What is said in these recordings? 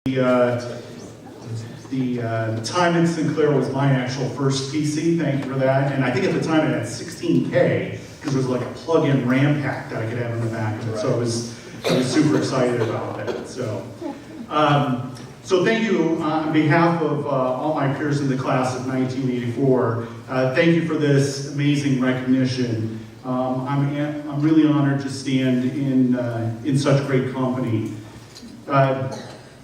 The time in Sinclair was my actual first PC, thank you for that. And I think at the time it had 16K, because there was like a plug-in RAM pack that I could have in the back of it. So I was super excited about that. So thank you on behalf of all my peers in the class of 1984. Thank you for this amazing recognition. I'm really honored to stand in such great company.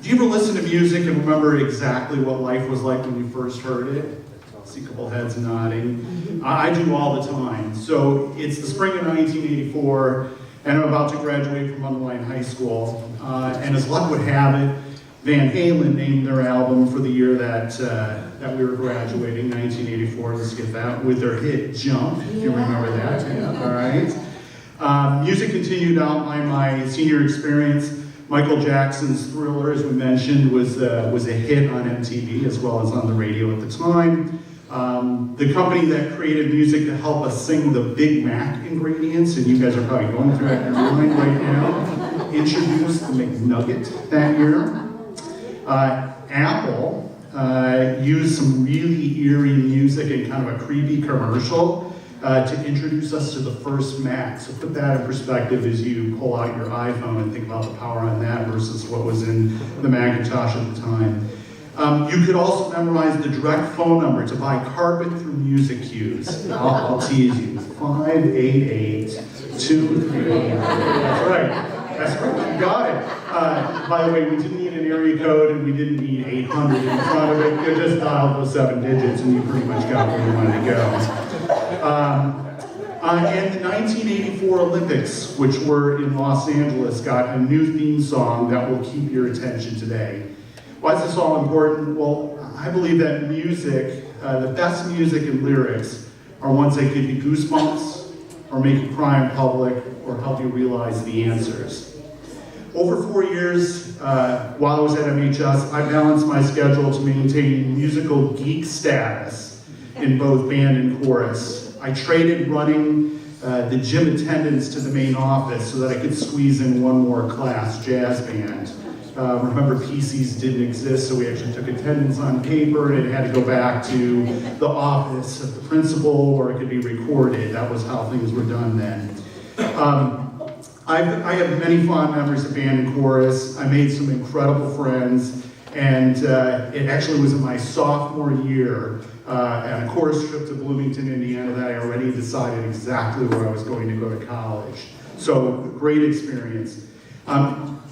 Do you ever listen to music and remember exactly what life was like when you first heard it? I see a couple heads nodding. I do all the time. So it's the spring of 1984, and I'm about to graduate from Mundelein High School. And as luck would have it, Van Halen named their album for the year that we were graduating, 1984. Let's get that, with their hit Jump, if you remember that. Yeah, all right. Music continued to outline my senior experience. Michael Jackson's Thriller, as we mentioned, was a hit on MTV as well as on the radio at the time. The company that created music to help us sing the Big Mac ingredients, and you guys are probably going through it in your mind right now, introduced the McNugget that year. Apple used some really eerie music in kind of a creepy commercial to introduce us to the first Mac. So put that in perspective as you pull out your iPhone and think about the power on that versus what was in the Macintosh at the time. You could also memorize the direct phone number to buy carpet through music cues. I'll tease you. 588-23. That's right. That's right. You got it. By the way, we didn't need an area code and we didn't need 800 in front of it. You just dialed those 7 digits and you pretty much got where you wanted to go. And the 1984 Olympics, which were in Los Angeles, got a new theme song that will keep your attention today. Why is this all important? Well, I believe that music, the best music and lyrics, are ones that give you goosebumps, or make you cry in public, or help you realize the answers. Over 4 years, while I was at MHS, I balanced my schedule to maintain musical geek status in both band and chorus. I traded running the gym attendance to the main office so that I could squeeze in one more class, jazz band. Remember, PCs didn't exist, so we actually took attendance on paper, and it had to go back to the office of the principal, or it could be recorded. That was how things were done then. I have many fond memories of band and chorus. I made some incredible friends, and it actually was in my sophomore year at a chorus trip to Bloomington, Indiana, that I already decided exactly where I was going to go to college. So, great experience.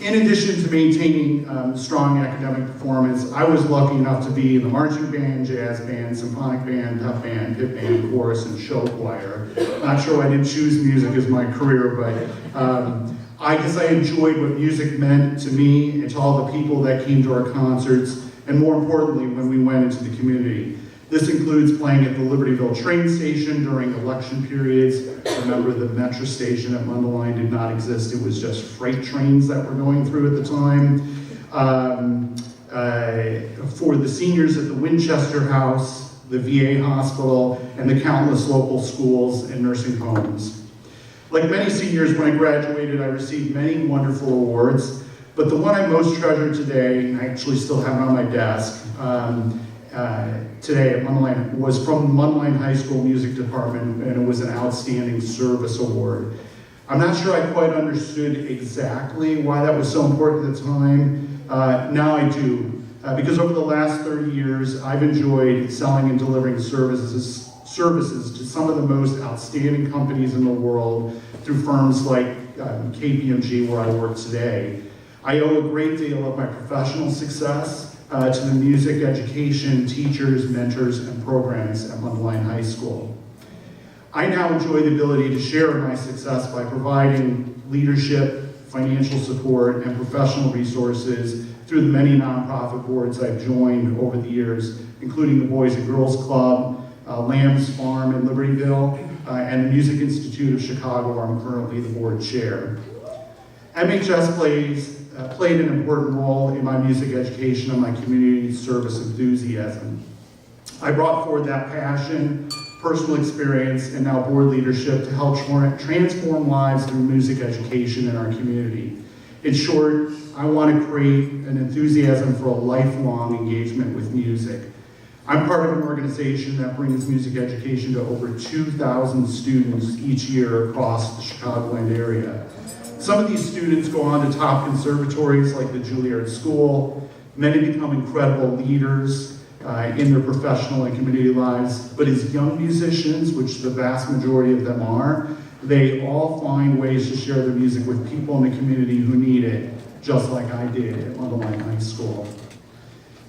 In addition to maintaining strong academic performance, I was lucky enough to be in the marching band, jazz band, symphonic band, tough band, pit band, chorus, and show choir. Not sure I didn't choose music as my career, but I guess I enjoyed what music meant to me and to all the people that came to our concerts, and more importantly, when we went into the community. This includes playing at the Libertyville train station during election periods. Remember, the metro station at Mundelein did not exist. It was just freight trains that were going through at the time. For the seniors at the Winchester House, the VA hospital, and the countless local schools and nursing homes. Like many seniors, when I graduated, I received many wonderful awards, but the one I most treasure today, and I actually still have it on my desk, today at Mundelein, was from the Mundelein High School Music Department, and it was an Outstanding Service Award. I'm not sure I quite understood exactly why that was so important at the time. Now I do, because over the last 30 years, I've enjoyed selling and delivering services to some of the most outstanding companies in the world through firms like KPMG, where I work today. I owe a great deal of my professional success to the music education, teachers, mentors, and programs at Mundelein High School. I now enjoy the ability to share my success by providing leadership, financial support, and professional resources through the many nonprofit boards I've joined over the years, including the Boys and Girls Club, Lamb's Farm in Libertyville, and the Music Institute of Chicago, where I'm currently the board chair. MHS played an important role in my music education and my community service enthusiasm. I brought forward that passion, personal experience, and now board leadership to help transform lives through music education in our community. In short, I want to create an enthusiasm for a lifelong engagement with music. I'm part of an organization that brings music education to over 2,000 students each year across the Chicagoland area. Some of these students go on to top conservatories like the Juilliard School. Many become incredible leaders in their professional and community lives. But as young musicians, which the vast majority of them are, they all find ways to share their music with people in the community who need it, just like I did at Mundelein High School.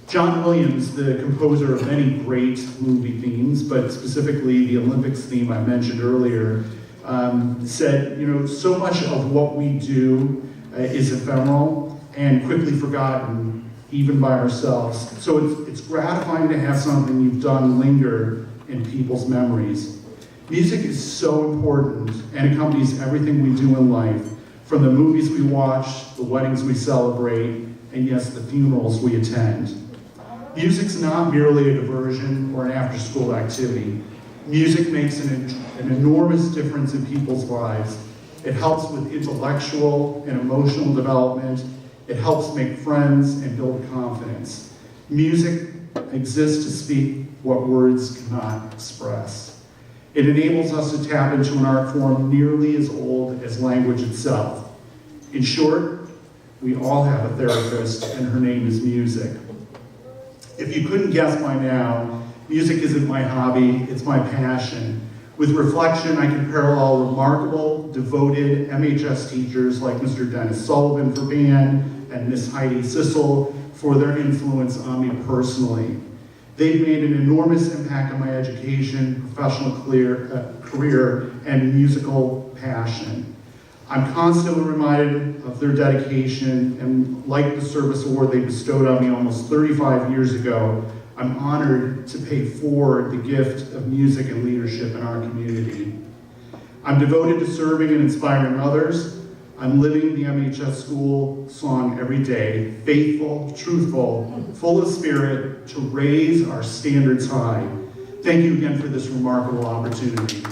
John Williams, the composer of many great movie themes, but specifically the Olympics theme I mentioned earlier, said, so much of what we do is ephemeral and quickly forgotten, even by ourselves. So it's gratifying to have something you've done linger in people's memories. Music is so important and accompanies everything we do in life, from the movies we watch, the weddings we celebrate, and yes, the funerals we attend. Music's not merely a diversion or an after-school activity. Music makes an enormous difference in people's lives. It helps with intellectual and emotional development. It helps make friends and build confidence. Music exists to speak what words cannot express. It enables us to tap into an art form nearly as old as language itself. In short, we all have a therapist, and her name is music. If you couldn't guess by now, music isn't my hobby, it's my passion. With reflection, I can parallel remarkable, devoted MHS teachers like Mr. Dennis Sullivan for band and Miss Heidi Sissel for their influence on me personally. They've made an enormous impact on my education, professional career, and musical passion. I'm constantly reminded of their dedication, and like the service award they bestowed on me almost 35 years ago, I'm honored to pay forward the gift of music and leadership in our community. I'm devoted to serving and inspiring others. I'm living the MHS school song every day, faithful, truthful, full of spirit, to raise our standards high. Thank you again for this remarkable opportunity.